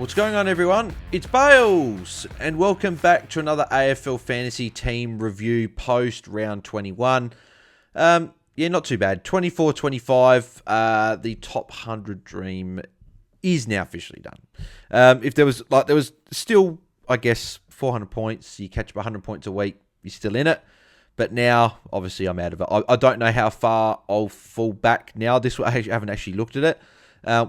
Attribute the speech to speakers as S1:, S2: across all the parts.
S1: What's going on, everyone? It's Bales, and welcome back to another AFL Fantasy Team Review post round 21. Yeah, not too bad. 24-25, the top 100 dream is now officially done. If there was still, I guess, 400 points, you catch up 100 points a week, you're still in it. But now, obviously, I'm out of it. I don't know how far I'll fall back now. I haven't actually looked at it.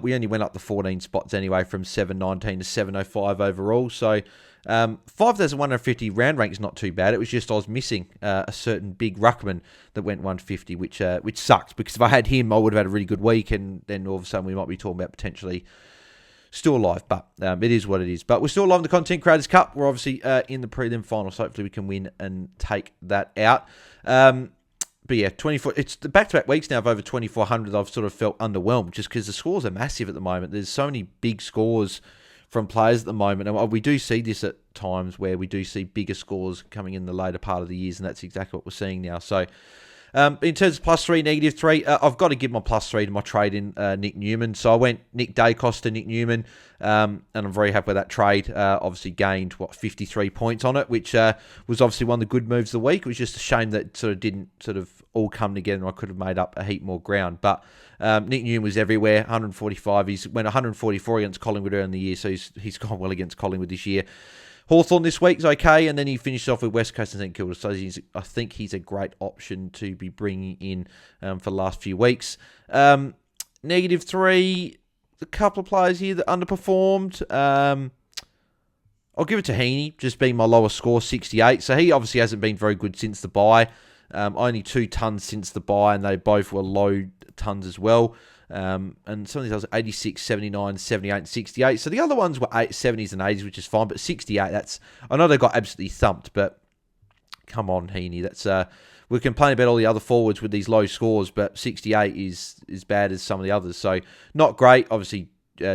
S1: We only went up the 14 spots anyway, from 719 to 705 overall. So 5,150 round rank is not too bad. It was just I was missing a certain big ruckman that went 150, which sucked, because if I had him, I would have had a really good week, and then all of a sudden we might be talking about potentially still alive. But it is what it is. But we're still alive in the Content Creators Cup. We're obviously in the prelim final, so hopefully we can win and take that out. But yeah, 24. It's the back-to-back weeks now of over 2,400. I've sort of felt underwhelmed just because the scores are massive at the moment. There's so many big scores from players at the moment, and we do see this at times where we do see bigger scores coming in the later part of the years, and that's exactly what we're seeing now. So, in terms of +3, -3, I've got to give my +3 to my trade in Nick Newman. So I went Nick Dacos to Nick Newman, and I'm very happy with that trade. Obviously gained 53 points on it, which was obviously one of the good moves of the week. It was just a shame that it sort of didn't all come together, and I could have made up a heap more ground. But Nick Newman was everywhere. 145. He's went 144 against Collingwood earlier in the year, so he's gone well against Collingwood this year. Hawthorn this week's okay, and then he finished off with West Coast and St Kilda. So I think he's a great option to be bringing in for the last few weeks. -3, a couple of players here that underperformed. I'll give it to Heaney, just being my lowest score, 68. So he obviously hasn't been very good since the bye. Only 2 tons since the bye, and they both were low tons as well. And some of these others, 86, 79, 78, and 68. So the other ones were 70s and 80s, which is fine. But 68, I know they got absolutely thumped, but come on, Heaney. We complain about all the other forwards with these low scores, but 68 is as bad as some of the others. So not great. Obviously,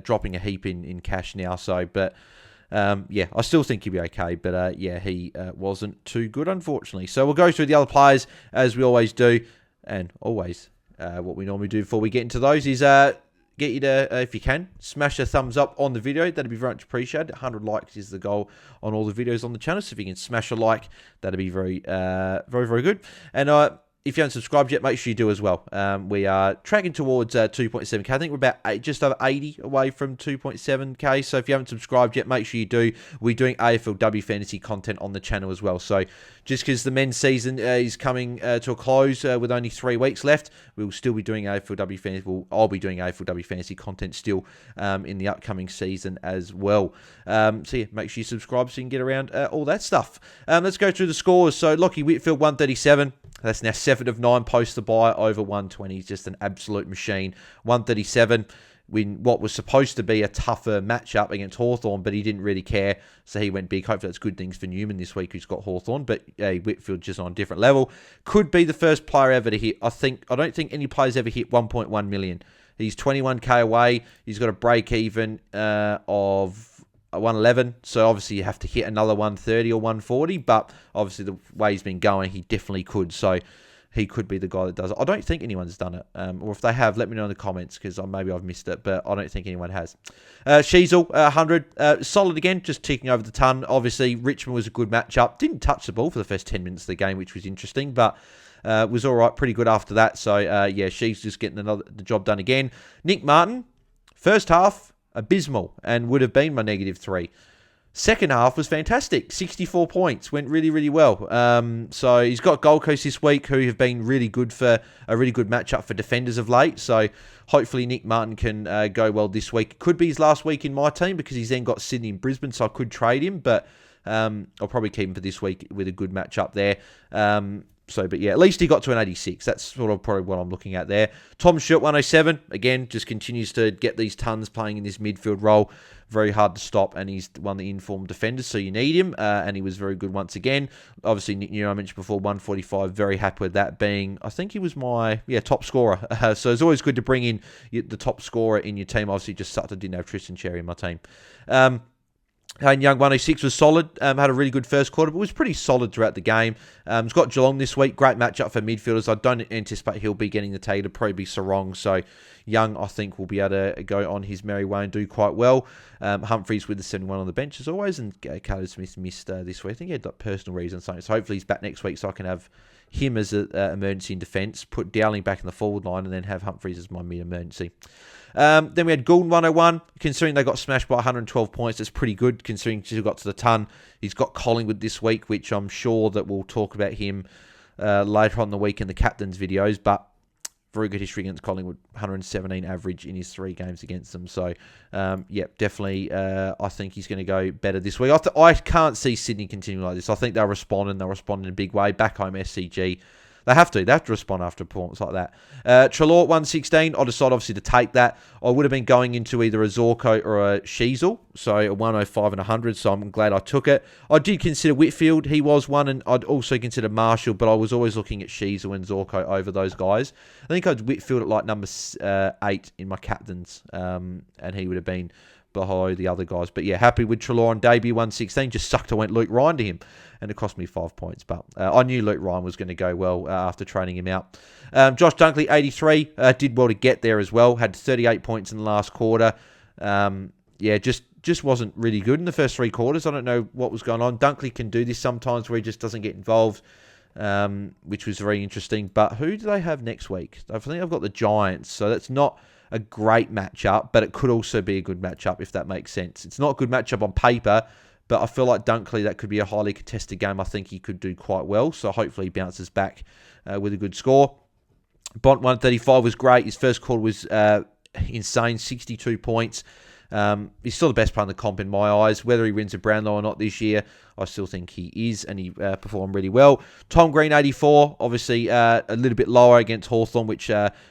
S1: dropping a heap in cash now. So, but yeah, I still think he'll be okay. But yeah, he wasn't too good, unfortunately. So we'll go through the other players as we always do, and always. What we normally do before we get into those is get you to, if you can, smash a thumbs up on the video. That'd be very much appreciated. 100 likes is the goal on all the videos on the channel. So if you can smash a like, that'd be very, very good. And if you haven't subscribed yet, make sure you do as well. We are tracking towards 2.7k. I think we're about just over 80 away from 2.7k. So if you haven't subscribed yet, make sure you do. We're doing AFLW fantasy content on the channel as well. So just because the men's season is coming to a close with only 3 weeks left, we'll still be doing AFLW fantasy. I'll be doing AFLW fantasy content still in the upcoming season as well. So yeah, make sure you subscribe so you can get around all that stuff. Let's go through the scores. So Lockie Whitfield, 137. That's now 7 of 9 post the bye over 120. He's just an absolute machine. 137. When what was supposed to be a tougher matchup against Hawthorn, but he didn't really care, so he went big. Hopefully that's good things for Newman this week, who's got Hawthorn, but Whitfield just on a different level. Could be the first player ever to hit. I don't think any player's ever hit 1.1 million. He's 21k away. He's got a break even of 111, so obviously you have to hit another 130 or 140, but obviously the way he's been going, he definitely could, so he could be the guy that does it. I don't think anyone's done it, or if they have, let me know in the comments, because maybe I've missed it, but I don't think anyone has. Sheasel, 100, solid again, just ticking over the ton. Obviously, Richmond was a good matchup, didn't touch the ball for the first 10 minutes of the game, which was interesting, but was all right, pretty good after that, so yeah, she's just getting the job done again. Nick Martin, first half, abysmal, and would have been my -3. Second half was fantastic. 64 points. Went really, really well. So he's got Gold Coast this week, who have been really good for a really good matchup for defenders of late. So hopefully Nick Martin can go well this week. Could be his last week in my team, because he's then got Sydney and Brisbane, so I could trade him. But I'll probably keep him for this week with a good matchup there. But yeah, at least he got to an 86. That's sort of probably what I'm looking at there. Tom Short, 107. Again, just continues to get these tons playing in this midfield role. Very hard to stop, and he's one of the informed defenders, so you need him. And he was very good once again. Obviously, Nick Newman, I mentioned before, 145. Very happy with that being, I think he was my top scorer. So it's always good to bring in the top scorer in your team. Obviously, just sucked I didn't have Tristan Cherry in my team. Hayden Young 106 was solid, had a really good first quarter, but was pretty solid throughout the game. He's got Geelong this week, great matchup for midfielders. I don't anticipate he'll be getting the tag to probably be Sarong, so Young, I think, will be able to go on his merry way and do quite well. Humphries with the 71 on the bench as always, and Carter Smith missed this week. I think he had personal reasons, so hopefully he's back next week so I can have him as an emergency in defence, put Dowling back in the forward line, and then have Humphries as my mid-emergency. Then we had Goulden 101. Considering they got smashed by 112 points, that's pretty good considering he got to the ton. He's got Collingwood this week, which I'm sure that we'll talk about him later on in the week in the captain's videos, but very good history against Collingwood, 117 average in his 3 games against them. So, definitely I think he's going to go better this week. I can't see Sydney continuing like this. I think they'll respond, and they'll respond in a big way. Back home, SCG. They have to respond after performance like that. Treloar 116. I decided obviously to take that. I would have been going into either a Zorko or a Sheasel, so a 105 and 100. So I'm glad I took it. I did consider Whitfield. He was one, and I'd also consider Marshall, but I was always looking at Sheasel and Zorko over those guys. I think I had Whitfield at like number 8 in my captains, and he would have been behind the other guys. But yeah, happy with Treloar on debut 116. Just sucked. I went Luke Ryan to him, and it cost me 5 points. But I knew Luke Ryan was going to go well after training him out. Josh Dunkley 83 did well to get there as well. Had 38 points in the last quarter. Just wasn't really good in the first 3 quarters. I don't know what was going on. Dunkley can do this sometimes where he just doesn't get involved, which was very interesting. But who do they have next week? I think I've got the Giants, so that's not a great matchup, but it could also be a good matchup if that makes sense. It's not a good matchup on paper, but I feel like Dunkley, that could be a highly contested game. I think he could do quite well, so hopefully he bounces back with a good score. Bont 135 was great. His first quarter was insane, 62 points. He's still the best player in the comp in my eyes. Whether he wins a Brownlow or not this year, I still think he is, and he performed really well. Tom Green, 84, obviously a little bit lower against Hawthorn, which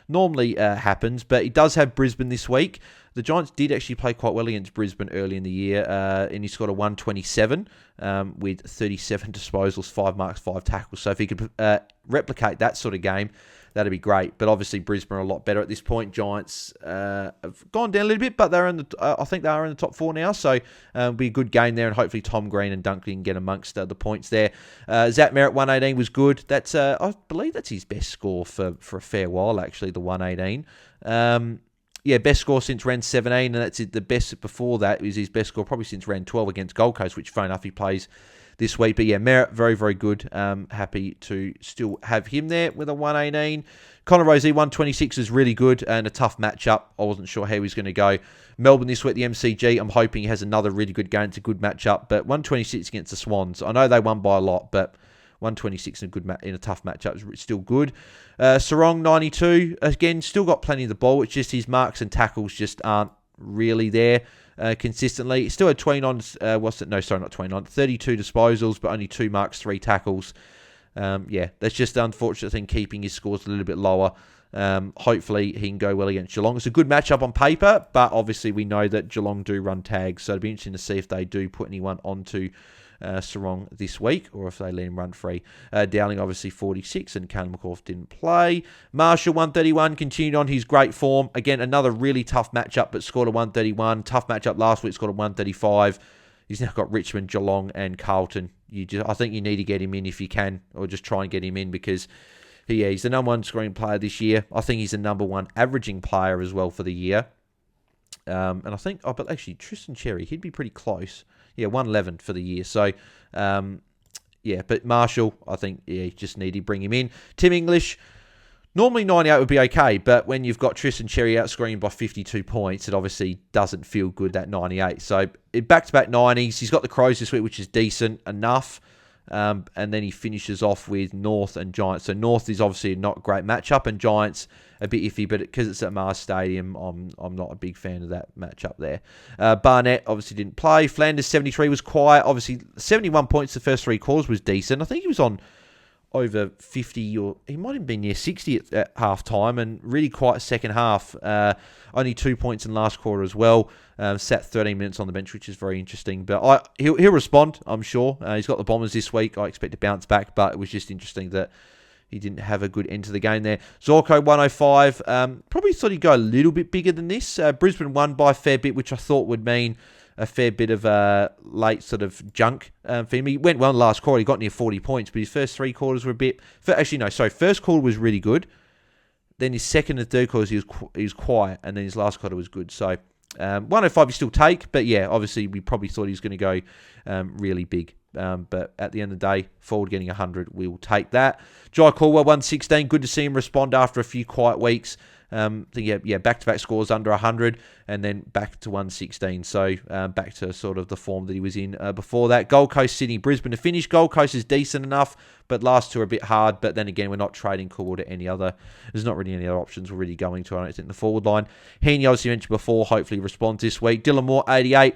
S1: normally happens, but he does have Brisbane this week. The Giants did actually play quite well against Brisbane early in the year, and he scored a 127 with 37 disposals, 5 marks, 5 tackles. So if he could replicate that sort of game, that'd be great. But obviously Brisbane are a lot better at this point. Giants have gone down a little bit, but they're in the. I think they are in the top 4 now. So it'll be a good game there, and hopefully Tom Green and Dunkley can get amongst the points there. Zach Merritt 118 was good. That's I believe that's his best score for a fair while actually. The 118. Best score since round 17, and that's it. The best before that is his best score probably since round 12 against Gold Coast, which fair enough he plays this week. But yeah, Merritt, very, very good. Happy to still have him there with a 118. Connor Rosey, 126 is really good and a tough matchup. I wasn't sure how he was going to go. Melbourne this week, the MCG. I'm hoping he has another really good game. It's a good matchup. But 126 against the Swans. I know they won by a lot, but 126 in a tough matchup is still good. Sarong, 92. Again, still got plenty of the ball. It's just his marks and tackles just aren't really there consistently. He still had 29, 32 disposals, but only 2 marks, 3 tackles. That's just the unfortunate thing, keeping his scores a little bit lower. Hopefully he can go well against Geelong. It's a good matchup on paper, but obviously we know that Geelong do run tags, so it'll be interesting to see if they do put anyone onto Sarong this week, or if they let him run free. Dowling obviously 46, and Callum McCauliffe didn't play. Marshall 131 continued on his great form. Again, another really tough matchup, but scored a 131. Tough matchup last week, scored a 135. He's now got Richmond, Geelong, and Carlton. I think you need to get him in if you can, or just try and get him in, because he's the number 1 scoring player this year. I think he's the number 1 averaging player as well for the year. And I think, but actually Tristan Cherry, he'd be pretty close. 111 for the year. So, but Marshall, I think, you just need to bring him in. Tim English, normally 98 would be okay, but when you've got Tristan Cherry outscoring by 52 points, it obviously doesn't feel good, that 98. So, back-to-back 90s. He's got the Crows this week, which is decent enough. And then he finishes off with North and Giants. So North is obviously not a great matchup, and Giants a bit iffy, but because it's at Mars Stadium, I'm not a big fan of that matchup there. Barnett obviously didn't play. Flanders 73 was quiet. Obviously 71 points the first 3 quarters was decent. I think he was on over 50, or he might have been near 60 at half time, and really quite second half. Only 2 points in last quarter as well. Sat 13 minutes on the bench, which is very interesting. But he'll respond, I'm sure. He's got the Bombers this week. I expect to bounce back, but it was just interesting that he didn't have a good end to the game there. Zorko 105. Probably thought he'd go a little bit bigger than this. Brisbane won by a fair bit, which I thought would mean a fair bit of late sort of junk for him. He went well in the last quarter. He got near 40 points, but his first 3 quarters were a bit... First quarter was really good. Then his second and third quarters, he was quiet, and then his last quarter was good. So 105 you still take, but yeah, obviously we probably thought he was going to go really big. But at the end of the day, forward getting 100, we will take that. Jai Caldwell, 116. Good to see him respond after a few quiet weeks. Back-to-back scores under 100 and then back to 116. So back to sort of the form that he was in before that. Gold Coast, Sydney, Brisbane to finish. Gold Coast is decent enough, but last 2 are a bit hard. But then again, we're not trading Caldwell to any other. There's not really any other options we're really going to, I don't think, in the forward line. Heaney, obviously mentioned before, hopefully responds this week. Dylan Moore, 88.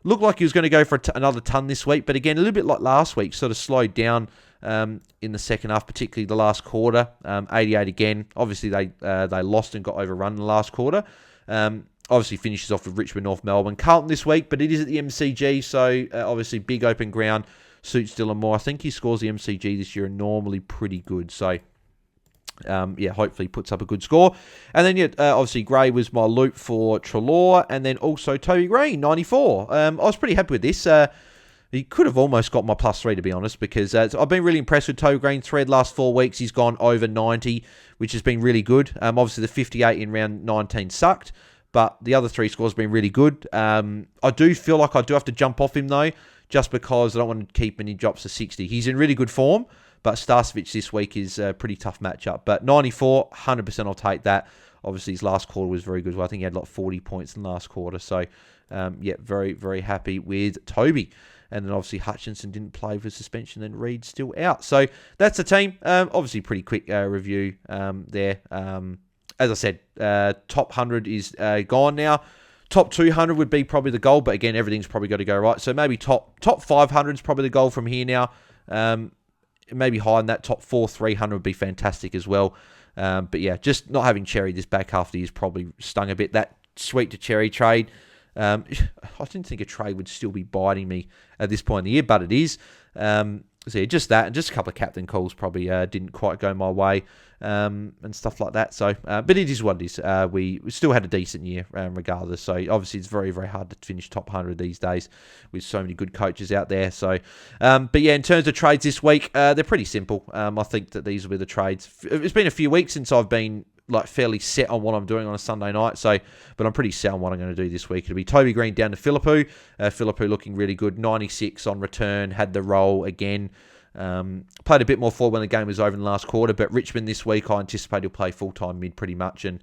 S1: Looked like he was going to go for another ton this week, but again, a little bit like last week, sort of slowed down in the second half, particularly the last quarter. 88 again. Obviously, they lost and got overrun in the last quarter. Obviously, finishes off with Richmond, North Melbourne. Carlton this week, but it is at the MCG, so obviously big open ground suits Dylan Moore. I think he scores the MCG this year are normally pretty good, so... hopefully puts up a good score. And then, obviously, Gray was my loop for Treloar, and then also Toby Green, 94. I was pretty happy with this. He could have almost got my +3, to be honest, because I've been really impressed with Toby Green. Thread last 4 weeks, he's gone over 90, which has been really good. Obviously, the 58 in round 19 sucked, but the other 3 scores have been really good. I do feel like I do have to jump off him, though, just because I don't want to keep any drops to 60. He's in really good form, but Starcevic this week is a pretty tough matchup. But 94, 100% I'll take that. Obviously, his last quarter was very good. Well, I think he had 40 points in the last quarter. So, very, very happy with Toby. And then obviously Hutchinson didn't play for suspension, and Reed's still out. So that's the team. Obviously, pretty quick review there. As I said, top 100 is gone now. Top 200 would be probably the goal, but again, everything's probably got to go right. So maybe top 500 is probably the goal from here now. Maybe higher than that. Top 300 would be fantastic as well. But yeah, just not having Cherry this back half of the year has probably stung a bit. That sweet to Cherry trade. I didn't think a trade would still be biting me at this point in the year, but it is. So yeah, just that, and just a couple of captain calls probably didn't quite go my way, and stuff like that. So, but it is what it is. We still had a decent year, regardless. So obviously it's very, very hard to finish top 100 these days with so many good coaches out there. So, but yeah, in terms of trades this week, they're pretty simple. I think that these will be the trades. It's been a few weeks since I've been fairly set on what I'm doing on a Sunday night. So, but I'm pretty set on what I'm going to do this week. It'll be Toby Green down to Philippou. Philippou looking really good. 96 on return. Had the role again. Played a bit more forward when the game was over in the last quarter. But Richmond this week, I anticipate he'll play full-time mid pretty much and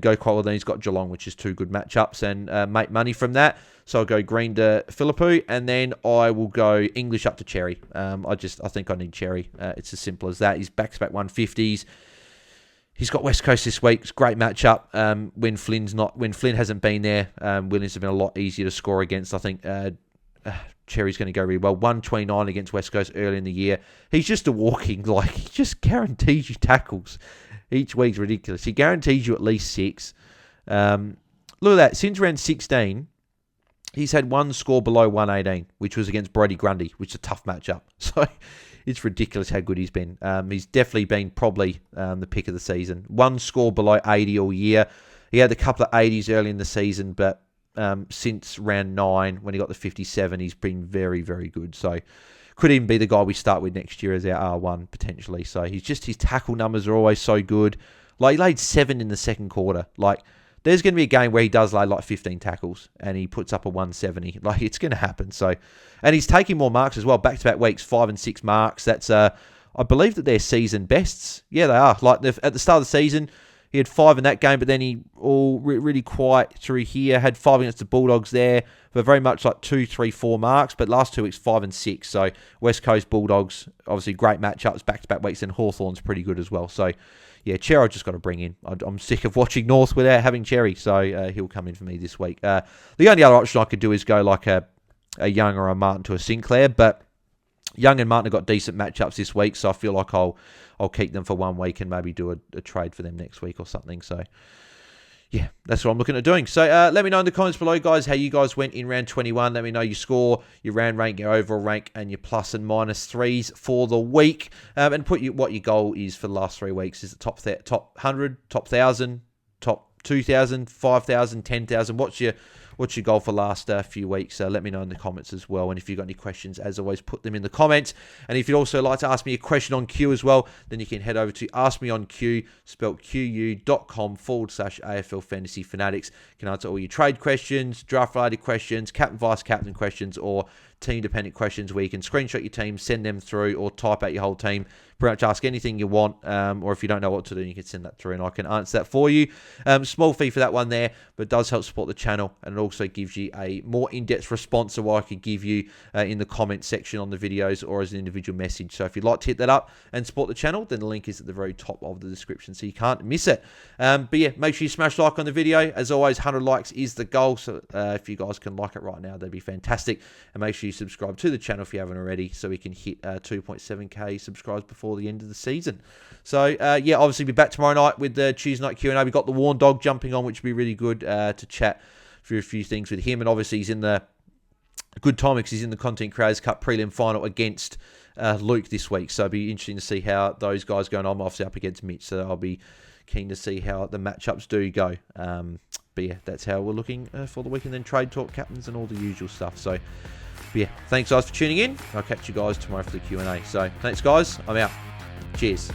S1: go quite well. Then he's got Geelong, which is 2 good matchups, and make money from that. So I'll go Green to Philippou, and then I will go English up to Cherry. I think I need Cherry. It's as simple as that. He's back-to-back 150s. He's got West Coast this week. It's a great matchup. When Flynn hasn't been there, Williams have been a lot easier to score against. I think Cherry's going to go really well. 129 against West Coast early in the year. He's just a walking, he just guarantees you tackles. Each week's ridiculous. He guarantees you at least 6. Look at that. Since round 16, he's had 1 score below 118, which was against Brodie Grundy, which is a tough matchup. So it's ridiculous how good he's been. He's definitely been probably the pick of the season. 1 score below 80 all year. He had a couple of 80s early in the season, but since round 9, when he got the 57, he's been very, very good. So could even be the guy we start with next year as our R1, potentially. So his tackle numbers are always so good. He laid 7 in the second quarter. There's going to be a game where he does lay 15 tackles and he puts up a 170. It's going to happen. So, and he's taking more marks as well. Back-to-back weeks, 5 and 6 marks. That's, I believe that they're season bests. Yeah, they are. At the start of the season, he had 5 in that game, but then he really quiet through here. Had 5 against the Bulldogs there, but very much 2, 3, 4 marks. But last 2 weeks, 5 and 6. So West Coast Bulldogs, obviously great matchups, back-to-back weeks, and Hawthorn's pretty good as well. So yeah, Cherry I've just got to bring in. I'm sick of watching North without having Cherry, so he'll come in for me this week. The only other option I could do is go a Young or a Martin to a Sinclair, but Young and Martin have got decent matchups this week, so I feel like I'll keep them for 1 week and maybe do a trade for them next week or something. So yeah, that's what I'm looking at doing. So let me know in the comments below, guys, how you guys went in round 21. Let me know your score, your round rank, your overall rank, and your plus and minus 3s for the week. And put what your goal is for the last 3 weeks. Is it top 100, top 1,000, top 2,000, 5,000, 10,000? What's what's your goal for the last few weeks? Let me know in the comments as well. And if you've got any questions, as always, put them in the comments. And if you'd also like to ask me a question on Q as well, then you can head over to askmeonq, spelled qu.com/AFL Fantasy Fanatics. You can answer all your trade questions, draft-related questions, captain, vice-captain questions, or team-dependent questions where you can screenshot your team, send them through, or type out your whole team. Pretty much ask anything you want, or if you don't know what to do, you can send that through and I can answer that for you. Small fee for that one there, but it does help support the channel, and it also gives you a more in-depth response to what I could give you in the comment section on the videos or as an individual message. So if you'd like to hit that up and support the channel, then the link is at the very top of the description, so you can't miss it. But yeah, make sure you smash like on the video. As always, 100 likes is the goal, so if you guys can like it right now, that'd be fantastic. And make sure you subscribe to the channel if you haven't already, so we can hit 2.7k subscribers before the end of the season. So yeah, obviously be back tomorrow night with the Tuesday night Q&A. We've got the Warn Dog jumping on, which will be really good to chat through a few things with him. And obviously he's in the good time because he's in the Content Creators Cup prelim final against Luke this week. So it'll be interesting to see how those guys go. And I'm obviously up against Mitch, so I'll be keen to see how the matchups do go. But yeah, that's how we're looking for the week. And then trade talk, captains, and all the usual stuff. So yeah, thanks guys for tuning in. I'll catch you guys tomorrow for the Q&A. So thanks guys, I'm out. Cheers.